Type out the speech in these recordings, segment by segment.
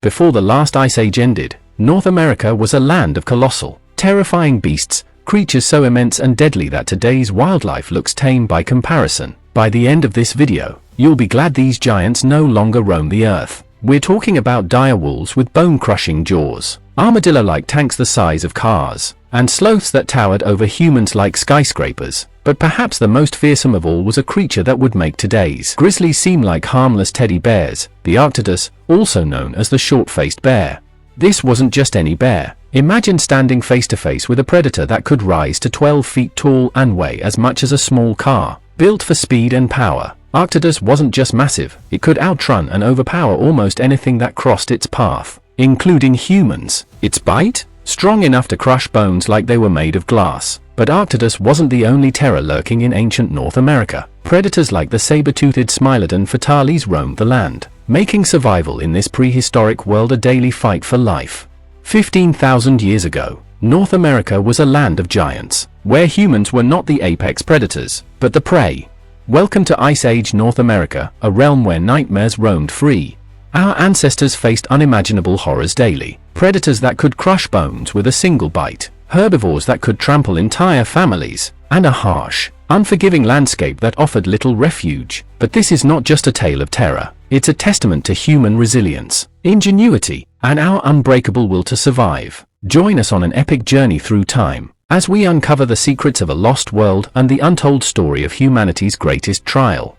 Before the last ice age ended, North America was a land of colossal, terrifying beasts, creatures so immense and deadly that today's wildlife looks tame by comparison. By the end of this video, you'll be glad these giants no longer roam the earth. We're talking about dire wolves with bone-crushing jaws, armadillo-like tanks the size of cars, and sloths that towered over humans like skyscrapers. But perhaps the most fearsome of all was a creature that would make today's grizzlies seem like harmless teddy bears, the Arctodus, also known as the short-faced bear. This wasn't just any bear. Imagine standing face-to-face with a predator that could rise to 12 feet tall and weigh as much as a small car. Built for speed and power, Arctodus wasn't just massive, it could outrun and overpower almost anything that crossed its path, including humans. Its bite? Strong enough to crush bones like they were made of glass. But Arctodus wasn't the only terror lurking in ancient North America. Predators like the saber-toothed Smilodon fatales roamed the land, making survival in this prehistoric world a daily fight for life. 15,000 years ago, North America was a land of giants, where humans were not the apex predators, but the prey. Welcome to Ice Age North America, a realm where nightmares roamed free. Our ancestors faced unimaginable horrors daily, predators that could crush bones with a single bite, herbivores that could trample entire families, and a harsh, unforgiving landscape that offered little refuge. But this is not just a tale of terror, it's a testament to human resilience, ingenuity, and our unbreakable will to survive. Join us on an epic journey through time, as we uncover the secrets of a lost world and the untold story of humanity's greatest trial.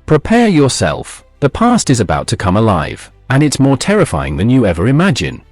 Prepare yourself. The past is about to come alive, and it's more terrifying than you ever imagine.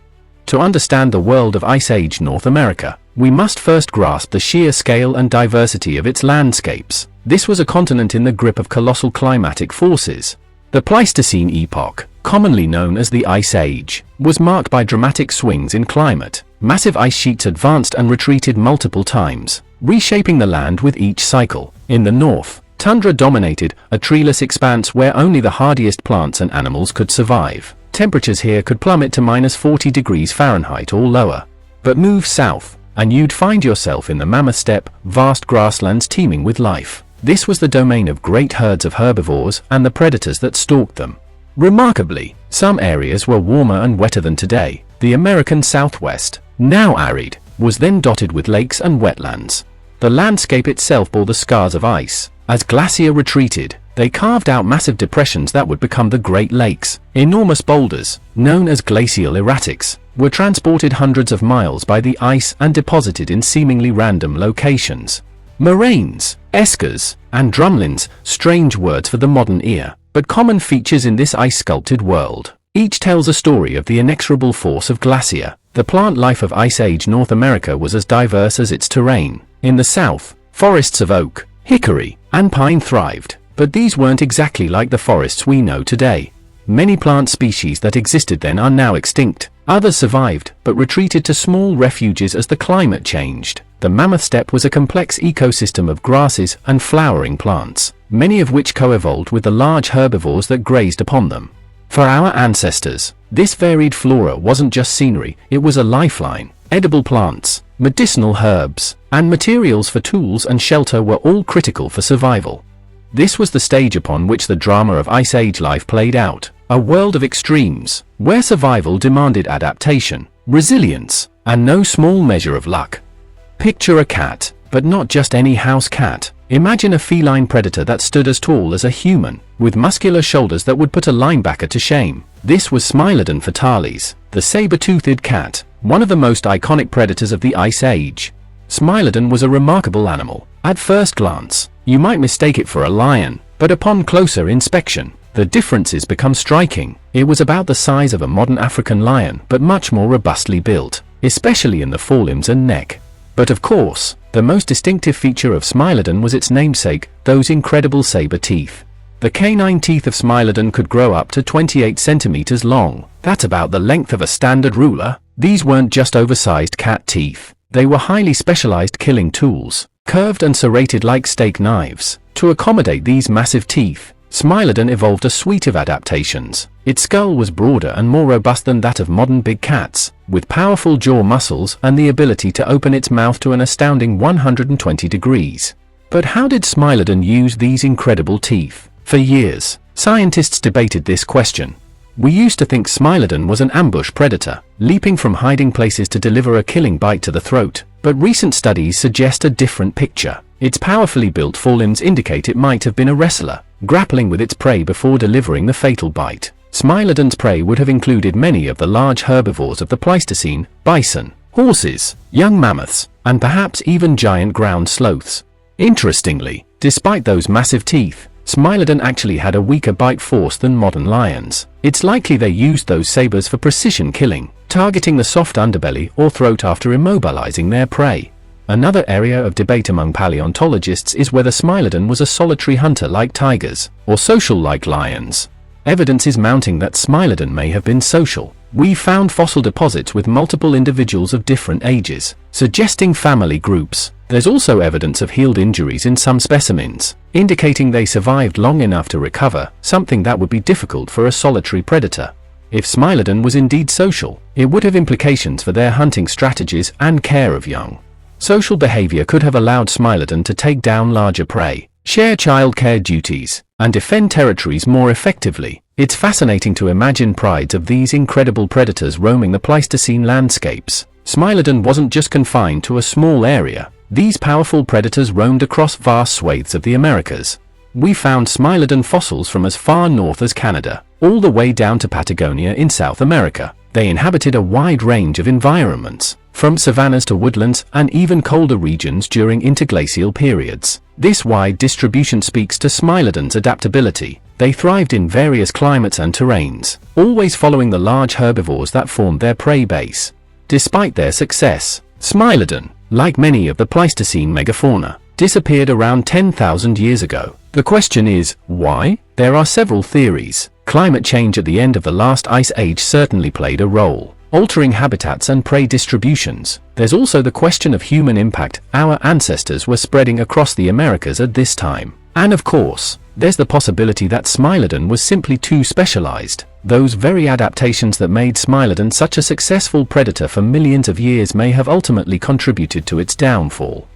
To understand the world of Ice Age North America, we must first grasp the sheer scale and diversity of its landscapes. This was a continent in the grip of colossal climatic forces. The Pleistocene epoch, commonly known as the Ice Age, was marked by dramatic swings in climate. Massive ice sheets advanced and retreated multiple times, reshaping the land with each cycle. In the north, tundra dominated, a treeless expanse where only the hardiest plants and animals could survive. Temperatures here could plummet to -40 degrees Fahrenheit or lower. But move south, and you'd find yourself in the mammoth steppe, vast grasslands teeming with life. This was the domain of great herds of herbivores and the predators that stalked them. Remarkably, some areas were warmer and wetter than today. The American Southwest, now arid, was then dotted with lakes and wetlands. The landscape itself bore the scars of ice. As glacier retreated, they carved out massive depressions that would become the Great Lakes. Enormous boulders, known as glacial erratics, were transported hundreds of miles by the ice and deposited in seemingly random locations. Moraines, eskers, and drumlins, strange words for the modern ear, but common features in this ice-sculpted world. Each tells a story of the inexorable force of glacier. The plant life of Ice Age North America was as diverse as its terrain. In the south, forests of oak, hickory, and pine thrived, but these weren't exactly like the forests we know today. Many plant species that existed then are now extinct. Others survived, but retreated to small refuges as the climate changed. The mammoth steppe was a complex ecosystem of grasses and flowering plants, many of which co-evolved with the large herbivores that grazed upon them. For our ancestors, this varied flora wasn't just scenery, it was a lifeline. Edible plants, medicinal herbs, and materials for tools and shelter were all critical for survival. This was the stage upon which the drama of Ice Age life played out, a world of extremes, where survival demanded adaptation, resilience, and no small measure of luck. Picture a cat, but not just any house cat. Imagine a feline predator that stood as tall as a human, with muscular shoulders that would put a linebacker to shame. This was Smilodon fatales, the saber-toothed cat, one of the most iconic predators of the Ice Age. Smilodon was a remarkable animal. At first glance, you might mistake it for a lion, but upon closer inspection, the differences become striking. It was about the size of a modern African lion, but much more robustly built, especially in the forelimbs and neck. But of course, the most distinctive feature of Smilodon was its namesake, those incredible saber teeth. The canine teeth of Smilodon could grow up to 28 centimeters long. That's about the length of a standard ruler. These weren't just oversized cat teeth. They were highly specialized killing tools, curved and serrated like steak knives. To accommodate these massive teeth, Smilodon evolved a suite of adaptations. Its skull was broader and more robust than that of modern big cats, with powerful jaw muscles and the ability to open its mouth to an astounding 120 degrees. But how did Smilodon use these incredible teeth? For years, scientists debated this question. We used to think Smilodon was an ambush predator, leaping from hiding places to deliver a killing bite to the throat, but recent studies suggest a different picture. Its powerfully built forelimbs indicate it might have been a wrestler, grappling with its prey before delivering the fatal bite. Smilodon's prey would have included many of the large herbivores of the Pleistocene: bison, horses, young mammoths, and perhaps even giant ground sloths. Interestingly, despite those massive teeth, Smilodon actually had a weaker bite force than modern lions. It's likely they used those sabers for precision killing, targeting the soft underbelly or throat after immobilizing their prey. Another area of debate among paleontologists is whether Smilodon was a solitary hunter like tigers, or social like lions. Evidence is mounting that Smilodon may have been social. We found fossil deposits with multiple individuals of different ages, suggesting family groups. There's also evidence of healed injuries in some specimens, indicating they survived long enough to recover, something that would be difficult for a solitary predator. If Smilodon was indeed social, it would have implications for their hunting strategies and care of young. Social behavior could have allowed Smilodon to take down larger prey, share childcare duties, and defend territories more effectively. It's fascinating to imagine prides of these incredible predators roaming the Pleistocene landscapes. Smilodon wasn't just confined to a small area. These powerful predators roamed across vast swathes of the Americas. We found Smilodon fossils from as far north as Canada, all the way down to Patagonia in South America. They inhabited a wide range of environments, from savannas to woodlands and even colder regions during interglacial periods. This wide distribution speaks to Smilodon's adaptability. They thrived in various climates and terrains, always following the large herbivores that formed their prey base. Despite their success, Smilodon, like many of the Pleistocene megafauna, disappeared around 10,000 years ago. The question is, why? There are several theories. Climate change at the end of the last ice age certainly played a role, altering habitats and prey distributions. There's also the question of human impact. Our ancestors were spreading across the Americas at this time. And of course, there's the possibility that Smilodon was simply too specialized. Those very adaptations that made Smilodon such a successful predator for millions of years may have ultimately contributed to its downfall.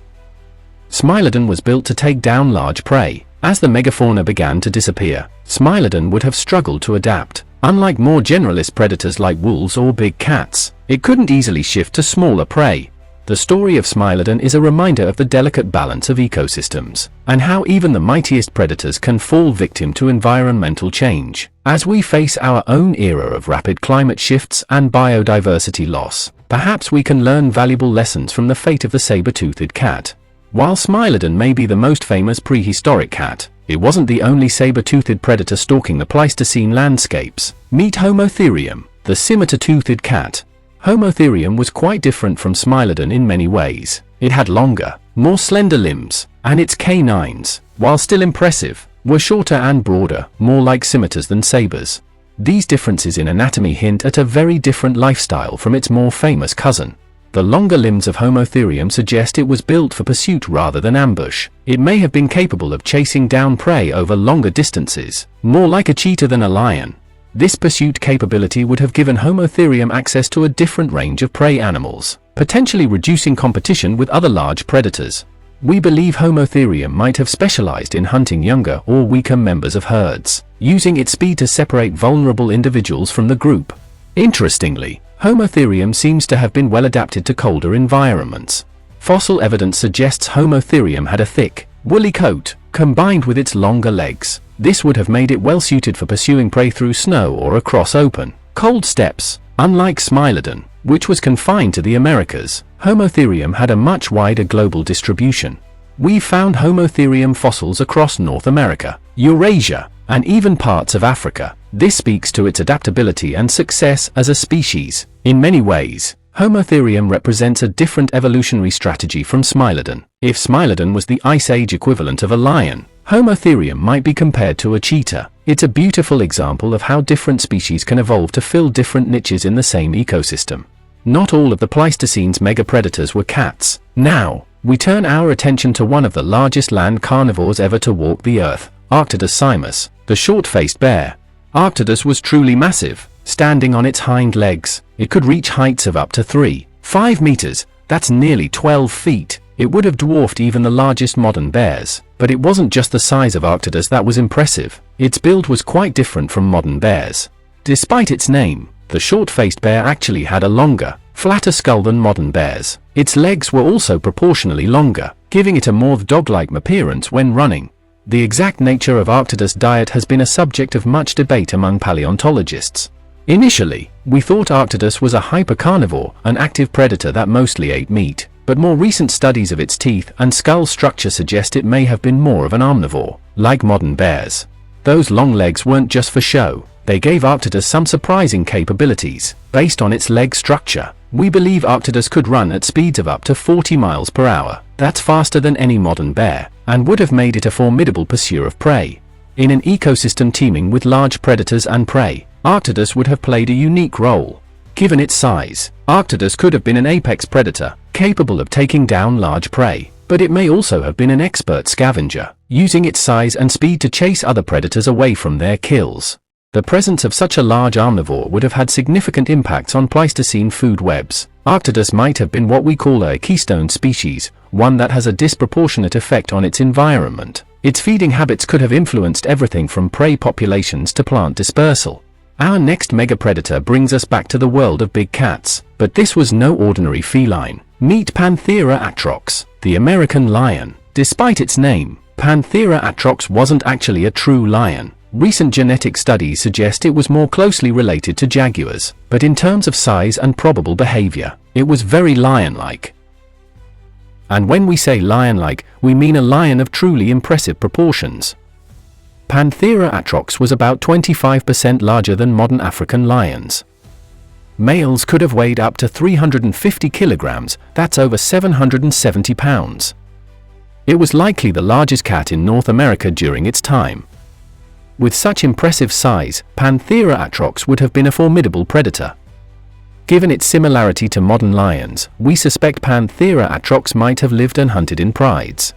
Smilodon was built to take down large prey. As the megafauna began to disappear, Smilodon would have struggled to adapt. Unlike more generalist predators like wolves or big cats, it couldn't easily shift to smaller prey. The story of Smilodon is a reminder of the delicate balance of ecosystems, and how even the mightiest predators can fall victim to environmental change. As we face our own era of rapid climate shifts and biodiversity loss, perhaps we can learn valuable lessons from the fate of the saber-toothed cat. While Smilodon may be the most famous prehistoric cat, it wasn't the only saber-toothed predator stalking the Pleistocene landscapes. Meet Homotherium, the scimitar-toothed cat. Homotherium was quite different from Smilodon in many ways. It had longer, more slender limbs, and its canines, while still impressive, were shorter and broader, more like scimitars than sabers. These differences in anatomy hint at a very different lifestyle from its more famous cousin. The longer limbs of Homotherium suggest it was built for pursuit rather than ambush. It may have been capable of chasing down prey over longer distances, more like a cheetah than a lion. This pursuit capability would have given Homotherium access to a different range of prey animals, potentially reducing competition with other large predators. We believe Homotherium might have specialized in hunting younger or weaker members of herds, using its speed to separate vulnerable individuals from the group. Interestingly, Homotherium seems to have been well adapted to colder environments. Fossil evidence suggests Homotherium had a thick, woolly coat, combined with its longer legs. This would have made it well suited for pursuing prey through snow or across open, cold steppes. Unlike Smilodon, which was confined to the Americas, Homotherium had a much wider global distribution. We found Homotherium fossils across North America, Eurasia, and even parts of Africa. This speaks to its adaptability and success as a species. In many ways, Homotherium represents a different evolutionary strategy from Smilodon. If Smilodon was the Ice Age equivalent of a lion, Homotherium might be compared to a cheetah. It's a beautiful example of how different species can evolve to fill different niches in the same ecosystem. Not all of the Pleistocene's megapredators were cats. Now, we turn our attention to one of the largest land carnivores ever to walk the earth, Arctodus simus, The short-faced bear. Arctodus was truly massive. Standing on its hind legs, it could reach heights of up to 3.5 meters. That's nearly 12 feet. It would have dwarfed even the largest modern bears. But it wasn't just the size of Arctodus that was impressive. Its build was quite different from modern bears. Despite its name, the short-faced bear actually had a longer, flatter skull than modern bears. Its legs were also proportionally longer, giving it a more dog-like appearance when running. The exact nature of Arctodus' diet has been a subject of much debate among paleontologists. Initially, we thought Arctodus was a hypercarnivore, an active predator that mostly ate meat, but more recent studies of its teeth and skull structure suggest it may have been more of an omnivore, like modern bears. Those long legs weren't just for show, they gave Arctodus some surprising capabilities. Based on its leg structure, we believe Arctodus could run at speeds of up to 40 miles per hour. That's faster than any modern bear, and would have made it a formidable pursuer of prey. In an ecosystem teeming with large predators and prey, Arctodus would have played a unique role. Given its size, Arctodus could have been an apex predator, capable of taking down large prey, but it may also have been an expert scavenger, using its size and speed to chase other predators away from their kills. The presence of such a large omnivore would have had significant impacts on Pleistocene food webs. Arctodus might have been what we call a keystone species, one that has a disproportionate effect on its environment. Its feeding habits could have influenced everything from prey populations to plant dispersal. Our next megapredator brings us back to the world of big cats, but this was no ordinary feline. Meet Panthera atrox, the American lion. Despite its name, Panthera atrox wasn't actually a true lion. Recent genetic studies suggest it was more closely related to jaguars, but in terms of size and probable behavior, it was very lion-like. And when we say lion-like, we mean a lion of truly impressive proportions. Panthera atrox was about 25% larger than modern African lions. Males could have weighed up to 350 kilograms, that's over 770 pounds. It was likely the largest cat in North America during its time. With such impressive size, Panthera atrox would have been a formidable predator. Given its similarity to modern lions, we suspect Panthera atrox might have lived and hunted in prides.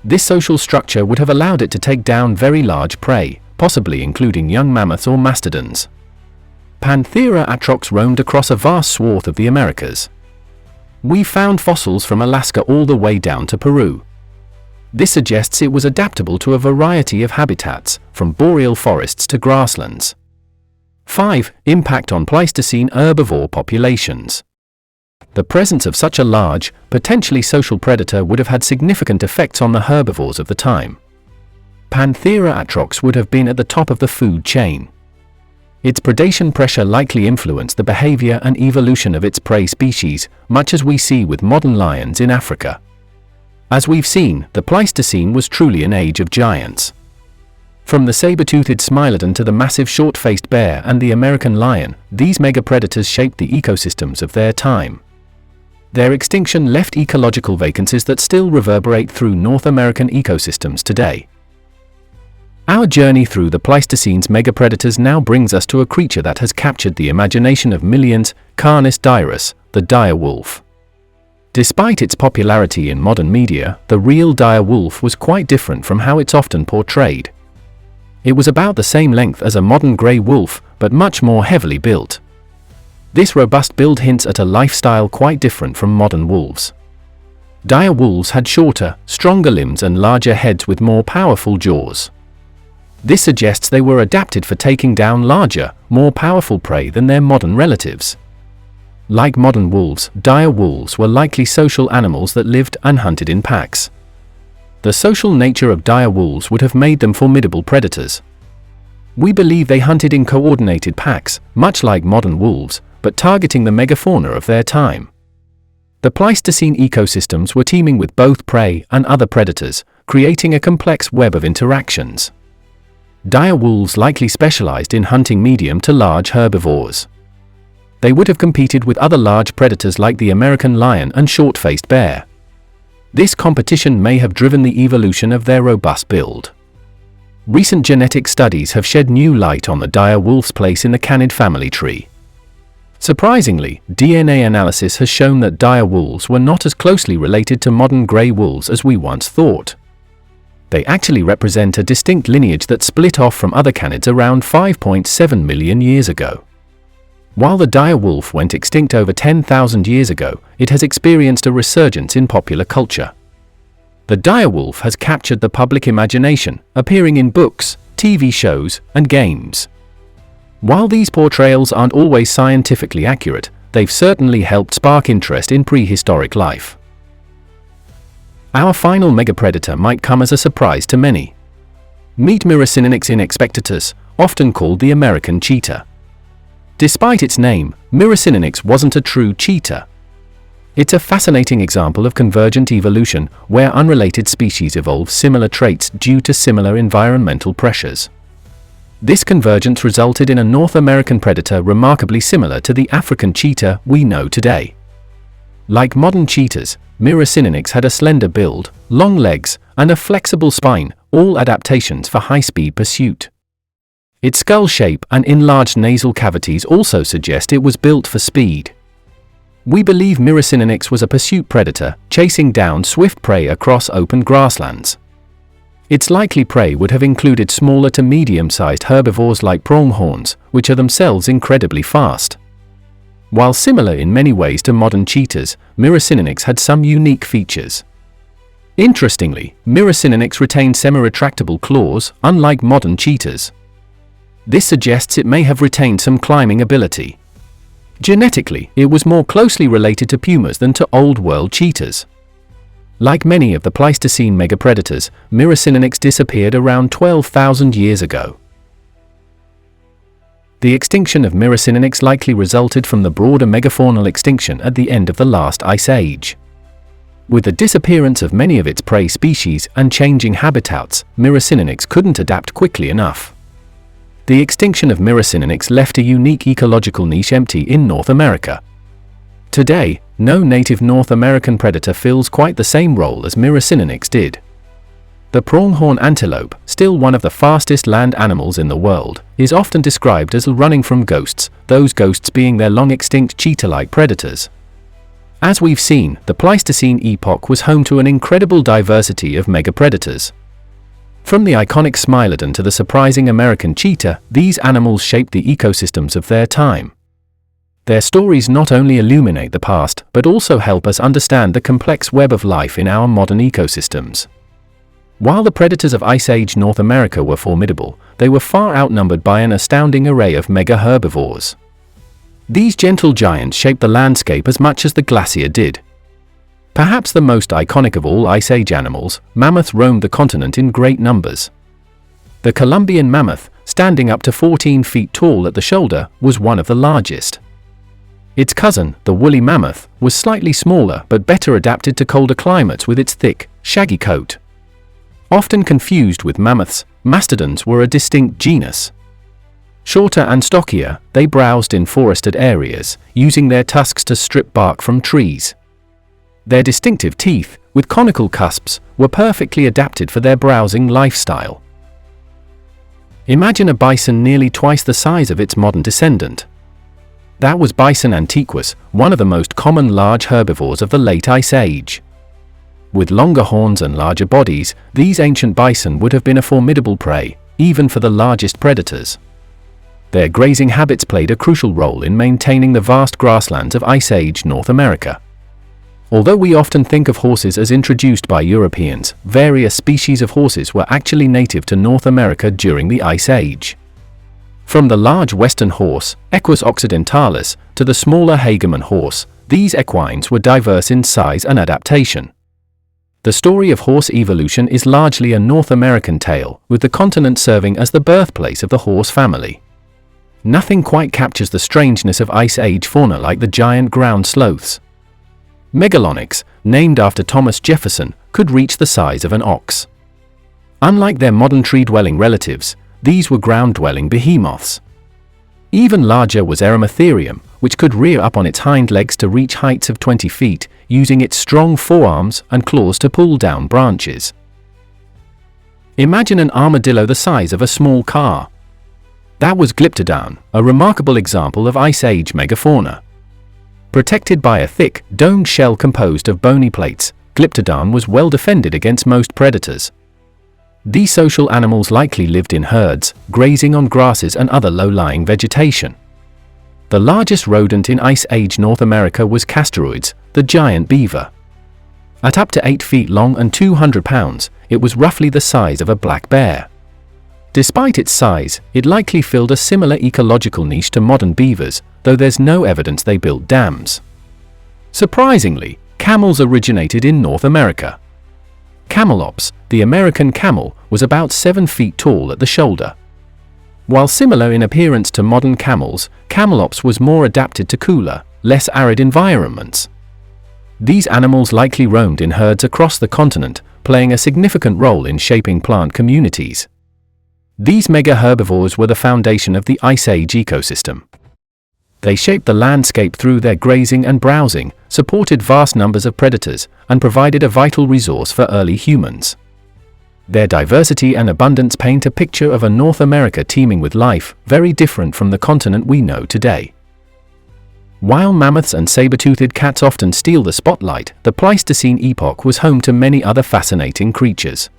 This social structure would have allowed it to take down very large prey, possibly including young mammoths or mastodons. Panthera atrox roamed across a vast swath of the Americas. We found fossils from Alaska all the way down to Peru. This suggests it was adaptable to a variety of habitats, from boreal forests to grasslands. 5. Impact on Pleistocene herbivore populations. The presence of such a large, potentially social predator would have had significant effects on the herbivores of the time. Panthera atrox would have been at the top of the food chain. Its predation pressure likely influenced the behavior and evolution of its prey species, much as we see with modern lions in Africa. As we've seen, the Pleistocene was truly an age of giants. From the saber-toothed Smilodon to the massive short-faced bear and the American lion, these megapredators shaped the ecosystems of their time. Their extinction left ecological vacancies that still reverberate through North American ecosystems today. Our journey through the Pleistocene's megapredators now brings us to a creature that has captured the imagination of millions, Canis dirus, the dire wolf. Despite its popularity in modern media, the real dire wolf was quite different from how it's often portrayed. It was about the same length as a modern grey wolf, but much more heavily built. This robust build hints at a lifestyle quite different from modern wolves. Dire wolves had shorter, stronger limbs and larger heads with more powerful jaws. This suggests they were adapted for taking down larger, more powerful prey than their modern relatives. Like modern wolves, dire wolves were likely social animals that lived and hunted in packs. The social nature of dire wolves would have made them formidable predators. We believe they hunted in coordinated packs, much like modern wolves, but targeting the megafauna of their time. The Pleistocene ecosystems were teeming with both prey and other predators, creating a complex web of interactions. Dire wolves likely specialized in hunting medium to large herbivores. They would have competed with other large predators like the American lion and short-faced bear. This competition may have driven the evolution of their robust build. Recent genetic studies have shed new light on the dire wolf's place in the canid family tree. Surprisingly, DNA analysis has shown that dire wolves were not as closely related to modern grey wolves as we once thought. They actually represent a distinct lineage that split off from other canids around 5.7 million years ago. While the dire wolf went extinct over 10,000 years ago, it has experienced a resurgence in popular culture. The dire wolf has captured the public imagination, appearing in books, TV shows, and games. While these portrayals aren't always scientifically accurate, they've certainly helped spark interest in prehistoric life. Our final megapredator might come as a surprise to many. Meet Myricinonyx inexpectatus, often called the American cheetah. Despite its name, Myricinonyx wasn't a true cheetah. It's a fascinating example of convergent evolution, where unrelated species evolve similar traits due to similar environmental pressures. This convergence resulted in a North American predator remarkably similar to the African cheetah we know today. Like modern cheetahs, Myricinonyx had a slender build, long legs, and a flexible spine, all adaptations for high-speed pursuit. Its skull shape and enlarged nasal cavities also suggest it was built for speed. We believe Myricinonyx was a pursuit predator, chasing down swift prey across open grasslands. Its likely prey would have included smaller to medium-sized herbivores like pronghorns, which are themselves incredibly fast. While similar in many ways to modern cheetahs, Myricinonyx had some unique features. Interestingly, Myricinonyx retained semi-retractable claws, unlike modern cheetahs. This suggests it may have retained some climbing ability. Genetically, it was more closely related to pumas than to Old World cheetahs. Like many of the Pleistocene megapredators, Myricinonyx disappeared around 12,000 years ago. The extinction of Myricinonyx likely resulted from the broader megafaunal extinction at the end of the last ice age. With the disappearance of many of its prey species and changing habitats, Myricinonyx couldn't adapt quickly enough. The extinction of Myricinonyx left a unique ecological niche empty in North America. Today, no native North American predator fills quite the same role as Myricinonyx did. The pronghorn antelope, still one of the fastest land animals in the world, is often described as running from ghosts, those ghosts being their long-extinct cheetah-like predators. As we've seen, the Pleistocene epoch was home to an incredible diversity of megapredators. From the iconic Smilodon to the surprising American cheetah, these animals shaped the ecosystems of their time. Their stories not only illuminate the past, but also help us understand the complex web of life in our modern ecosystems. While the predators of Ice Age North America were formidable, they were far outnumbered by an astounding array of mega herbivores. These gentle giants shaped the landscape as much as the glacier did. Perhaps the most iconic of all Ice Age animals, mammoths roamed the continent in great numbers. The Columbian mammoth, standing up to 14 feet tall at the shoulder, was one of the largest. Its cousin, the woolly mammoth, was slightly smaller but better adapted to colder climates with its thick, shaggy coat. Often confused with mammoths, mastodons were a distinct genus. Shorter and stockier, they browsed in forested areas, using their tusks to strip bark from trees. Their distinctive teeth, with conical cusps, were perfectly adapted for their browsing lifestyle. Imagine a bison nearly twice the size of its modern descendant. That was Bison antiquus, one of the most common large herbivores of the late Ice Age. With longer horns and larger bodies, these ancient bison would have been a formidable prey, even for the largest predators. Their grazing habits played a crucial role in maintaining the vast grasslands of Ice Age North America. Although we often think of horses as introduced by Europeans, various species of horses were actually native to North America during the Ice Age. From the large western horse, Equus occidentalis, to the smaller Hageman horse, these equines were diverse in size and adaptation. The story of horse evolution is largely a North American tale, with the continent serving as the birthplace of the horse family. Nothing quite captures the strangeness of Ice Age fauna like the giant ground sloths. Megalonyx, named after Thomas Jefferson, could reach the size of an ox. Unlike their modern tree-dwelling relatives, these were ground-dwelling behemoths. Even larger was Erematherium, which could rear up on its hind legs to reach heights of 20 feet, using its strong forearms and claws to pull down branches. Imagine an armadillo the size of a small car. That was Glyptodon, a remarkable example of Ice Age megafauna. Protected by a thick, domed shell composed of bony plates, Glyptodon was well defended against most predators. These social animals likely lived in herds, grazing on grasses and other low-lying vegetation. The largest rodent in Ice Age North America was Castoroides, the giant beaver. At up to 8 feet long and 200 pounds, it was roughly the size of a black bear. Despite its size, it likely filled a similar ecological niche to modern beavers, though there's no evidence they built dams. Surprisingly, camels originated in North America. Camelops, the American camel, was about 7 feet tall at the shoulder. While similar in appearance to modern camels, Camelops was more adapted to cooler, less arid environments. These animals likely roamed in herds across the continent, playing a significant role in shaping plant communities. These mega herbivores were the foundation of the Ice Age ecosystem. They shaped the landscape through their grazing and browsing, supported vast numbers of predators, and provided a vital resource for early humans. Their diversity and abundance paint a picture of a North America teeming with life, very different from the continent we know today. While mammoths and saber-toothed cats often steal the spotlight, the Pleistocene epoch was home to many other fascinating creatures.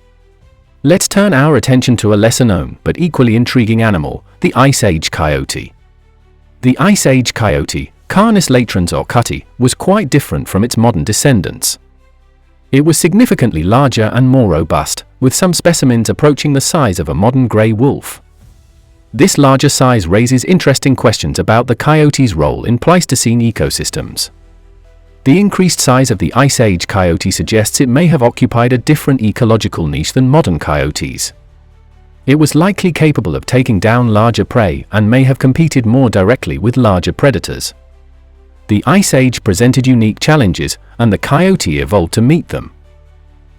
Let's turn our attention to a lesser-known but equally intriguing animal, the Ice Age coyote. The Ice Age coyote, Canis latrans or cutty, was quite different from its modern descendants. It was significantly larger and more robust, with some specimens approaching the size of a modern grey wolf. This larger size raises interesting questions about the coyote's role in Pleistocene ecosystems. The increased size of the Ice Age coyote suggests it may have occupied a different ecological niche than modern coyotes. It was likely capable of taking down larger prey and may have competed more directly with larger predators. The Ice Age presented unique challenges, and the coyote evolved to meet them.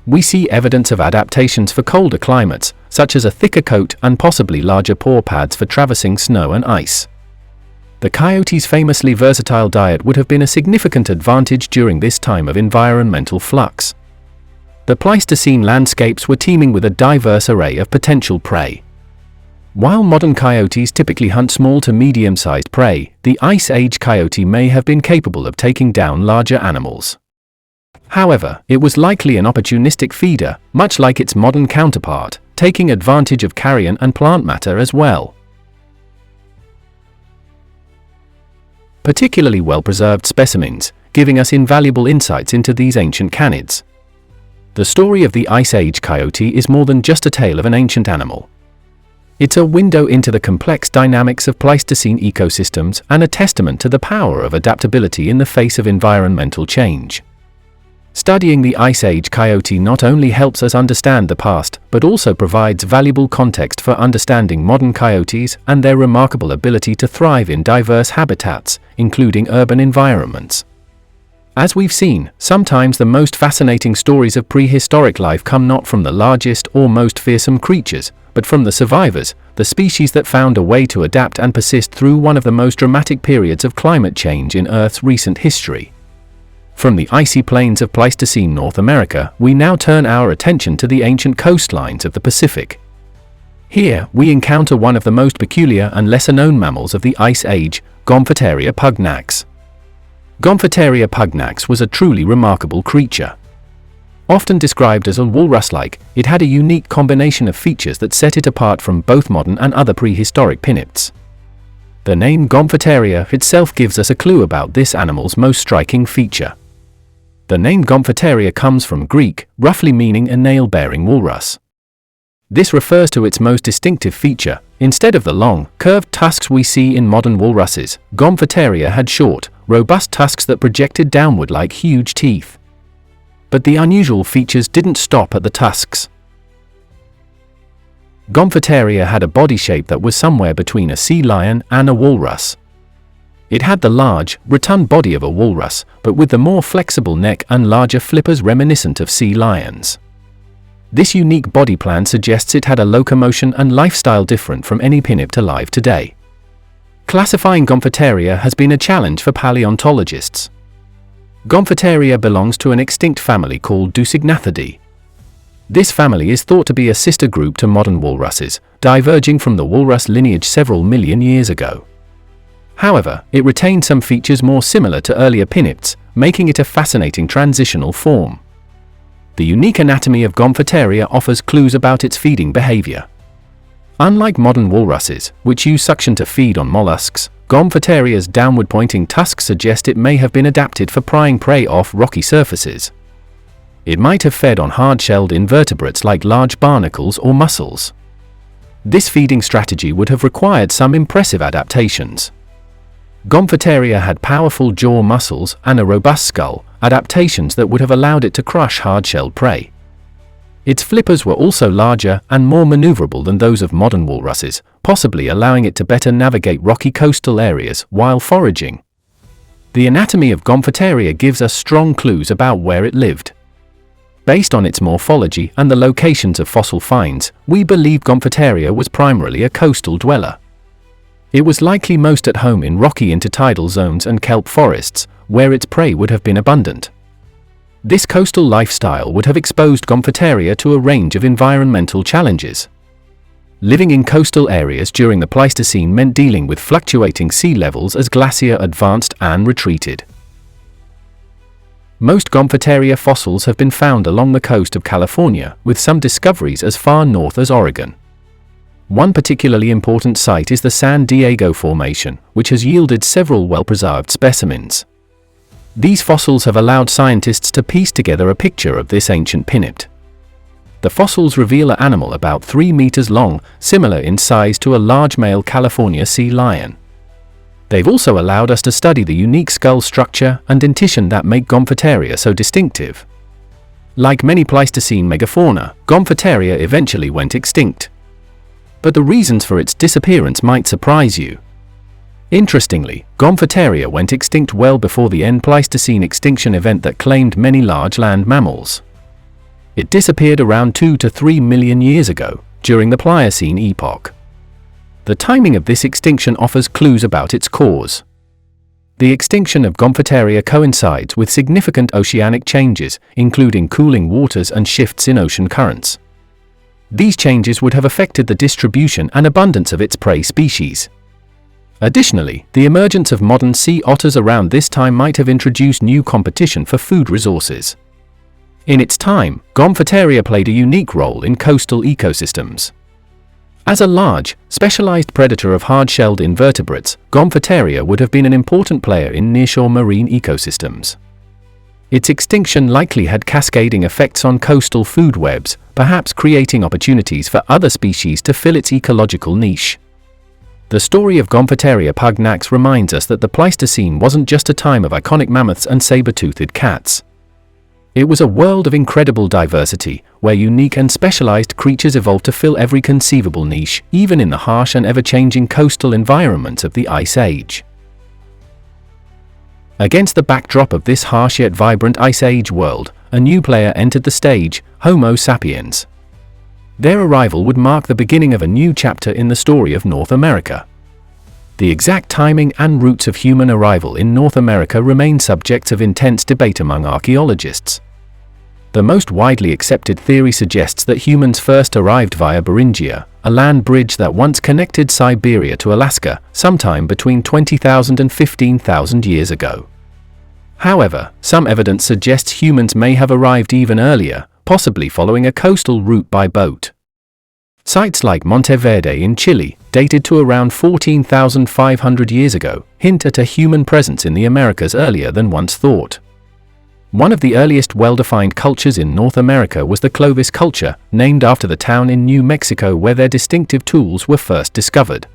We see evidence of adaptations for colder climates, such as a thicker coat and possibly larger paw pads for traversing snow and ice. The coyote's famously versatile diet would have been a significant advantage during this time of environmental flux. The Pleistocene landscapes were teeming with a diverse array of potential prey. While modern coyotes typically hunt small to medium-sized prey, the Ice Age coyote may have been capable of taking down larger animals. However, it was likely an opportunistic feeder, much like its modern counterpart, taking advantage of carrion and plant matter as well. Particularly well-preserved specimens, giving us invaluable insights into these ancient canids. The story of the Ice Age coyote is more than just a tale of an ancient animal. It's a window into the complex dynamics of Pleistocene ecosystems and a testament to the power of adaptability in the face of environmental change. Studying the Ice Age coyote not only helps us understand the past, but also provides valuable context for understanding modern coyotes and their remarkable ability to thrive in diverse habitats, including urban environments. As we've seen, sometimes the most fascinating stories of prehistoric life come not from the largest or most fearsome creatures, but from the survivors, the species that found a way to adapt and persist through one of the most dramatic periods of climate change in Earth's recent history. From the icy plains of Pleistocene North America, we now turn our attention to the ancient coastlines of the Pacific. Here, we encounter one of the most peculiar and lesser-known mammals of the Ice Age, Gomphotaria pugnax. Gomphotaria pugnax was a truly remarkable creature. Often described as a walrus-like, it had a unique combination of features that set it apart from both modern and other prehistoric pinnipeds. The name Gomphotaria itself gives us a clue about this animal's most striking feature. The name Gomphotaria comes from Greek, roughly meaning a nail-bearing walrus. This refers to its most distinctive feature. Instead of the long, curved tusks we see in modern walruses, Gomphotaria had short, robust tusks that projected downward like huge teeth. But the unusual features didn't stop at the tusks. Gomphotaria had a body shape that was somewhere between a sea lion and a walrus. It had the large, rotund body of a walrus, but with the more flexible neck and larger flippers reminiscent of sea lions. This unique body plan suggests it had a locomotion and lifestyle different from any pinniped alive today. Classifying Gomphotaria has been a challenge for paleontologists. Gomphotaria belongs to an extinct family called Doucignathidea. This family is thought to be a sister group to modern walruses, diverging from the walrus lineage several million years ago. However, it retained some features more similar to earlier pinnipeds, making it a fascinating transitional form. The unique anatomy of Gomphotaria offers clues about its feeding behavior. Unlike modern walruses, which use suction to feed on mollusks, Gomphotaria's downward-pointing tusks suggest it may have been adapted for prying prey off rocky surfaces. It might have fed on hard-shelled invertebrates like large barnacles or mussels. This feeding strategy would have required some impressive adaptations. Gomphotaria had powerful jaw muscles and a robust skull, adaptations that would have allowed it to crush hard-shelled prey. Its flippers were also larger and more maneuverable than those of modern walruses, possibly allowing it to better navigate rocky coastal areas while foraging. The anatomy of Gomphotaria gives us strong clues about where it lived. Based on its morphology and the locations of fossil finds, we believe Gomphotaria was primarily a coastal dweller. It was likely most at home in rocky intertidal zones and kelp forests, where its prey would have been abundant. This coastal lifestyle would have exposed Gomphotaria to a range of environmental challenges. Living in coastal areas during the Pleistocene meant dealing with fluctuating sea levels as glacier advanced and retreated. Most Gomphotaria fossils have been found along the coast of California, with some discoveries as far north as Oregon. One particularly important site is the San Diego Formation, which has yielded several well-preserved specimens. These fossils have allowed scientists to piece together a picture of this ancient pinniped. The fossils reveal an animal about 3 meters long, similar in size to a large male California sea lion. They've also allowed us to study the unique skull structure and dentition that make Gomphotaria so distinctive. Like many Pleistocene megafauna, Gomphotaria eventually went extinct. But the reasons for its disappearance might surprise you. Interestingly, Gomphotaria went extinct well before the end Pleistocene extinction event that claimed many large land mammals. It disappeared around 2 to 3 million years ago, during the Pliocene epoch. The timing of this extinction offers clues about its cause. The extinction of Gomphotaria coincides with significant oceanic changes, including cooling waters and shifts in ocean currents. These changes would have affected the distribution and abundance of its prey species. Additionally, the emergence of modern sea otters around this time might have introduced new competition for food resources. In its time, Gomphotaria played a unique role in coastal ecosystems. As a large, specialized predator of hard-shelled invertebrates, Gomphotaria would have been an important player in nearshore marine ecosystems. Its extinction likely had cascading effects on coastal food webs, perhaps creating opportunities for other species to fill its ecological niche. The story of Gomphotaria Pugnax reminds us that the Pleistocene wasn't just a time of iconic mammoths and saber-toothed cats. It was a world of incredible diversity, where unique and specialized creatures evolved to fill every conceivable niche, even in the harsh and ever-changing coastal environments of the Ice Age. Against the backdrop of this harsh yet vibrant Ice Age world, a new player entered the stage, Homo sapiens. Their arrival would mark the beginning of a new chapter in the story of North America. The exact timing and routes of human arrival in North America remain subjects of intense debate among archaeologists. The most widely accepted theory suggests that humans first arrived via Beringia, a land bridge that once connected Siberia to Alaska, sometime between 20,000 and 15,000 years ago. However, some evidence suggests humans may have arrived even earlier, possibly following a coastal route by boat. Sites like Monteverde in Chile, dated to around 14,500 years ago, hint at a human presence in the Americas earlier than once thought. One of the earliest well-defined cultures in North America was the Clovis culture, named after the town in New Mexico where their distinctive tools were first discovered.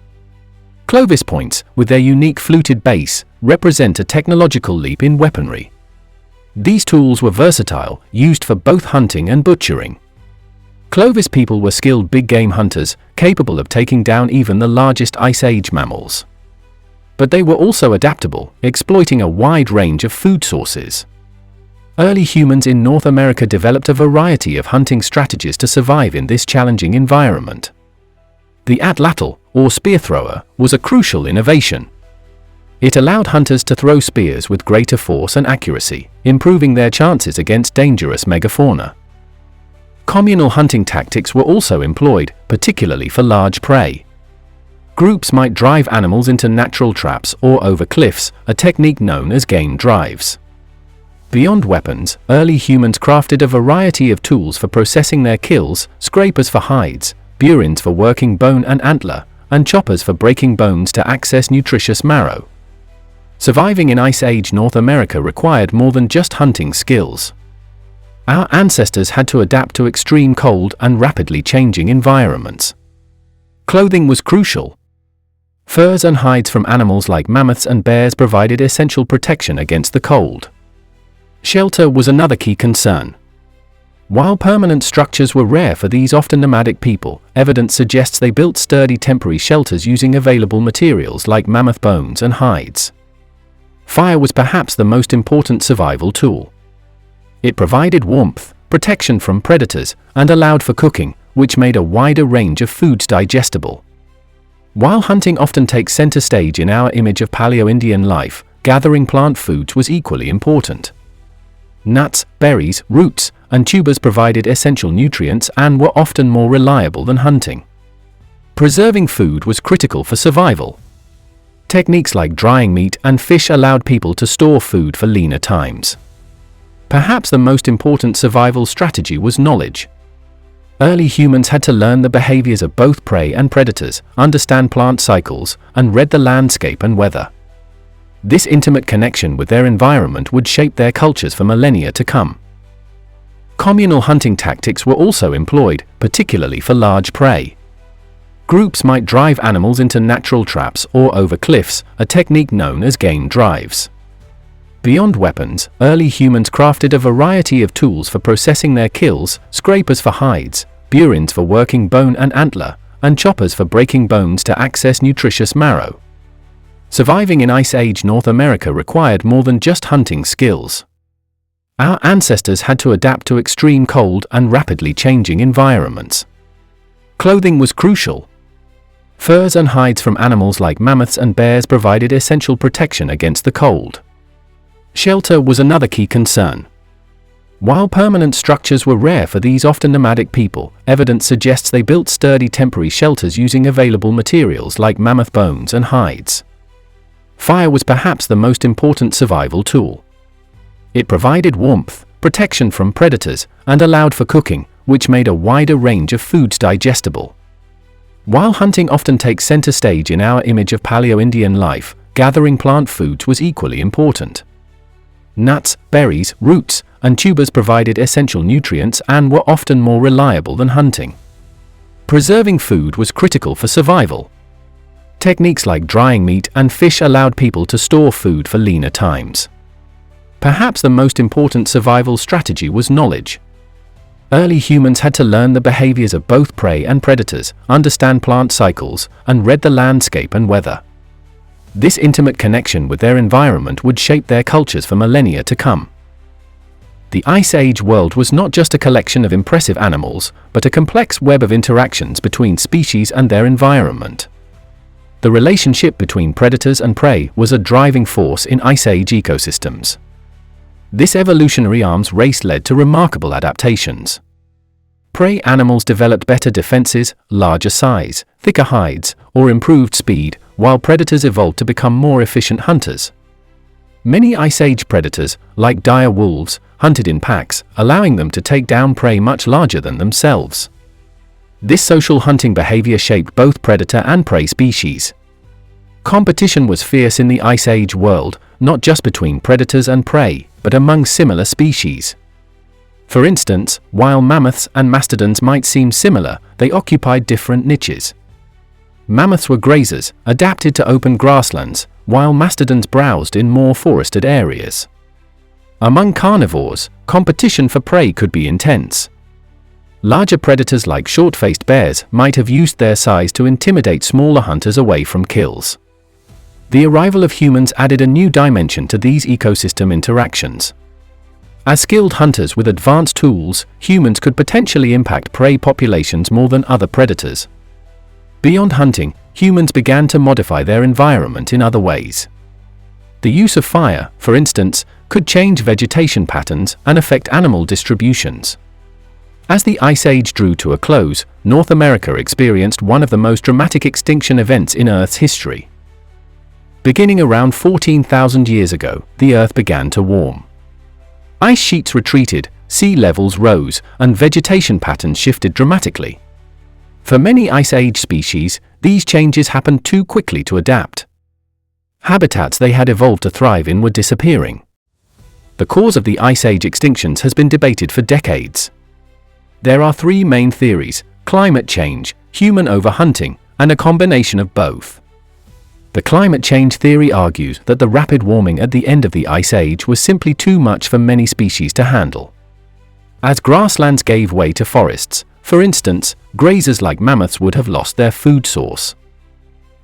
Clovis points, with their unique fluted base, represent a technological leap in weaponry. These tools were versatile, used for both hunting and butchering. Clovis people were skilled big-game hunters, capable of taking down even the largest Ice Age mammals. But they were also adaptable, exploiting a wide range of food sources. Early humans in North America developed a variety of hunting strategies to survive in this challenging environment. The atlatl, or spear thrower, was a crucial innovation. It allowed hunters to throw spears with greater force and accuracy, improving their chances against dangerous megafauna. Communal hunting tactics were also employed, particularly for large prey. Groups might drive animals into natural traps or over cliffs, a technique known as game drives. Beyond weapons, early humans crafted a variety of tools for processing their kills: scrapers for hides, burins for working bone and antler, and choppers for breaking bones to access nutritious marrow. Surviving in Ice Age North America required more than just hunting skills. Our ancestors had to adapt to extreme cold and rapidly changing environments. Clothing was crucial. Furs and hides from animals like mammoths and bears provided essential protection against the cold. Shelter was another key concern. While permanent structures were rare for these often nomadic people, evidence suggests they built sturdy temporary shelters using available materials like mammoth bones and hides. Fire was perhaps the most important survival tool. It provided warmth, protection from predators, and allowed for cooking, which made a wider range of foods digestible. While hunting often takes center stage in our image of Paleo-Indian life, gathering plant foods was equally important. Nuts, berries, roots, and tubers provided essential nutrients and were often more reliable than hunting. Preserving food was critical for survival. Techniques like drying meat and fish allowed people to store food for leaner times. Perhaps the most important survival strategy was knowledge. Early humans had to learn the behaviors of both prey and predators, understand plant cycles, and read the landscape and weather. This intimate connection with their environment would shape their cultures for millennia to come. Communal hunting tactics were also employed, particularly for large prey. Groups might drive animals into natural traps or over cliffs, a technique known as game drives. Beyond weapons, early humans crafted a variety of tools for processing their kills: scrapers for hides, burins for working bone and antler, and choppers for breaking bones to access nutritious marrow. Surviving in Ice Age North America required more than just hunting skills. Our ancestors had to adapt to extreme cold and rapidly changing environments. Clothing was crucial. Furs and hides from animals like mammoths and bears provided essential protection against the cold. Shelter was another key concern. While permanent structures were rare for these often nomadic people, evidence suggests they built sturdy temporary shelters using available materials like mammoth bones and hides. Fire was perhaps the most important survival tool. It provided warmth, protection from predators, and allowed for cooking, which made a wider range of foods digestible. While hunting often takes center stage in our image of Paleo-Indian life, gathering plant foods was equally important. Nuts, berries, roots, and tubers provided essential nutrients and were often more reliable than hunting. Preserving food was critical for survival. Techniques like drying meat and fish allowed people to store food for leaner times. Perhaps the most important survival strategy was knowledge. Early humans had to learn the behaviors of both prey and predators, understand plant cycles, and read the landscape and weather. This intimate connection with their environment would shape their cultures for millennia to come. The Ice Age world was not just a collection of impressive animals, but a complex web of interactions between species and their environment. The relationship between predators and prey was a driving force in Ice Age ecosystems. This evolutionary arms race led to remarkable adaptations. Prey animals developed better defenses, larger size, thicker hides, or improved speed, while predators evolved to become more efficient hunters. Many Ice Age predators, like dire wolves, hunted in packs, allowing them to take down prey much larger than themselves. This social hunting behavior shaped both predator and prey species. Competition was fierce in the Ice Age world, not just between predators and prey, but among similar species. For instance, while mammoths and mastodons might seem similar, they occupied different niches. Mammoths were grazers, adapted to open grasslands, while mastodons browsed in more forested areas. Among carnivores, competition for prey could be intense. Larger predators like short-faced bears might have used their size to intimidate smaller hunters away from kills. The arrival of humans added a new dimension to these ecosystem interactions. As skilled hunters with advanced tools, humans could potentially impact prey populations more than other predators. Beyond hunting, humans began to modify their environment in other ways. The use of fire, for instance, could change vegetation patterns and affect animal distributions. As the Ice Age drew to a close, North America experienced one of the most dramatic extinction events in Earth's history. Beginning around 14,000 years ago, the Earth began to warm. Ice sheets retreated, sea levels rose, and vegetation patterns shifted dramatically. For many Ice Age species, these changes happened too quickly to adapt. Habitats they had evolved to thrive in were disappearing. The cause of the Ice Age extinctions has been debated for decades. There are three main theories: climate change, human overhunting, and a combination of both. The climate change theory argues that the rapid warming at the end of the Ice Age was simply too much for many species to handle. As grasslands gave way to forests, for instance, grazers like mammoths would have lost their food source.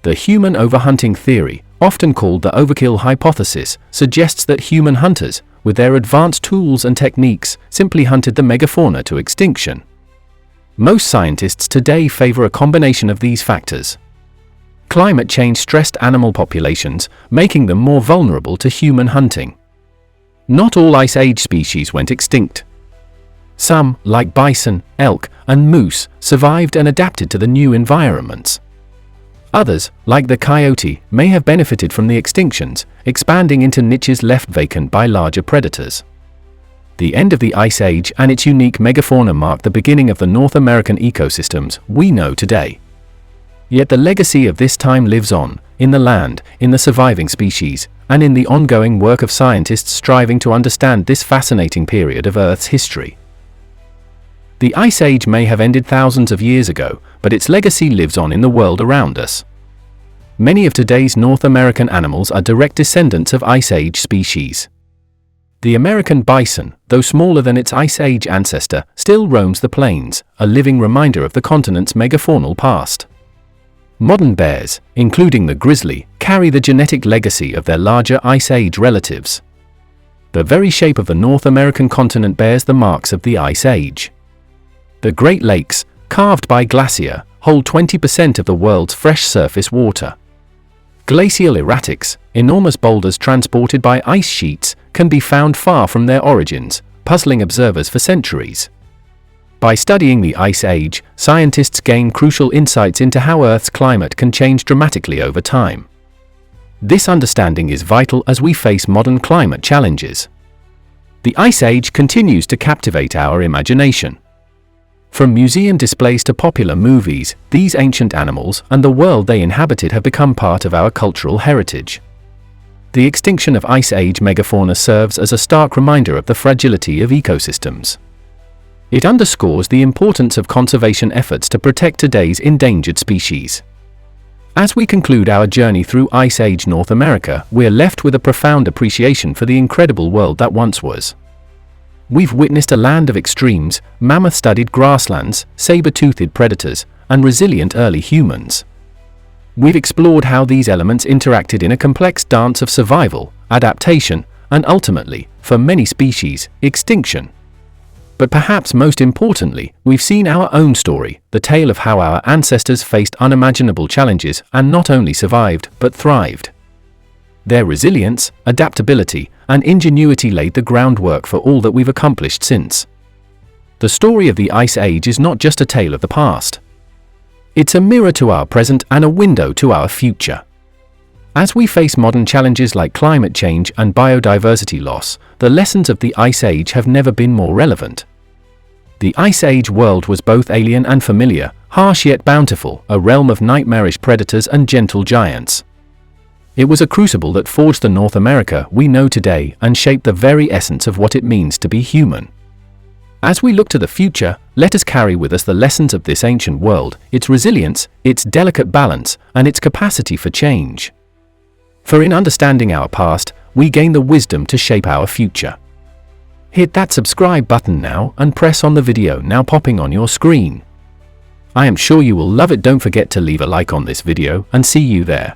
The human overhunting theory, often called the overkill hypothesis, suggests that human hunters, with their advanced tools and techniques, simply hunted the megafauna to extinction. Most scientists today favor a combination of these factors. Climate change stressed animal populations, making them more vulnerable to human hunting. Not all Ice Age species went extinct. Some, like bison, elk, and moose, survived and adapted to the new environments. Others, like the coyote, may have benefited from the extinctions, expanding into niches left vacant by larger predators. The end of the Ice Age and its unique megafauna marked the beginning of the North American ecosystems we know today. Yet the legacy of this time lives on, in the land, in the surviving species, and in the ongoing work of scientists striving to understand this fascinating period of Earth's history. The Ice Age may have ended thousands of years ago, but its legacy lives on in the world around us. Many of today's North American animals are direct descendants of Ice Age species. The American bison, though smaller than its Ice Age ancestor, still roams the plains, a living reminder of the continent's megafaunal past. Modern bears, including the grizzly, carry the genetic legacy of their larger Ice Age relatives. The very shape of the North American continent bears the marks of the Ice Age. The Great Lakes, carved by glacier, hold 20% of the world's fresh surface water. Glacial erratics, enormous boulders transported by ice sheets, can be found far from their origins, puzzling observers for centuries. By studying the Ice Age, scientists gain crucial insights into how Earth's climate can change dramatically over time. This understanding is vital as we face modern climate challenges. The Ice Age continues to captivate our imagination. From museum displays to popular movies, these ancient animals and the world they inhabited have become part of our cultural heritage. The extinction of Ice Age megafauna serves as a stark reminder of the fragility of ecosystems. It underscores the importance of conservation efforts to protect today's endangered species. As we conclude our journey through Ice Age North America, we're left with a profound appreciation for the incredible world that once was. We've witnessed a land of extremes, mammoth-studded grasslands, saber-toothed predators, and resilient early humans. We've explored how these elements interacted in a complex dance of survival, adaptation, and ultimately, for many species, extinction. But perhaps most importantly, we've seen our own story, the tale of how our ancestors faced unimaginable challenges and not only survived, but thrived. Their resilience, adaptability, and ingenuity laid the groundwork for all that we've accomplished since. The story of the Ice Age is not just a tale of the past. It's a mirror to our present and a window to our future. As we face modern challenges like climate change and biodiversity loss, the lessons of the Ice Age have never been more relevant. The Ice Age world was both alien and familiar, harsh yet bountiful, a realm of nightmarish predators and gentle giants. It was a crucible that forged the North America we know today and shaped the very essence of what it means to be human. As we look to the future, let us carry with us the lessons of this ancient world, its resilience, its delicate balance, and its capacity for change. For in understanding our past, we gain the wisdom to shape our future. Hit that subscribe button now and press on the video now popping on your screen. I am sure you will love it. Don't forget to leave a like on this video and see you there.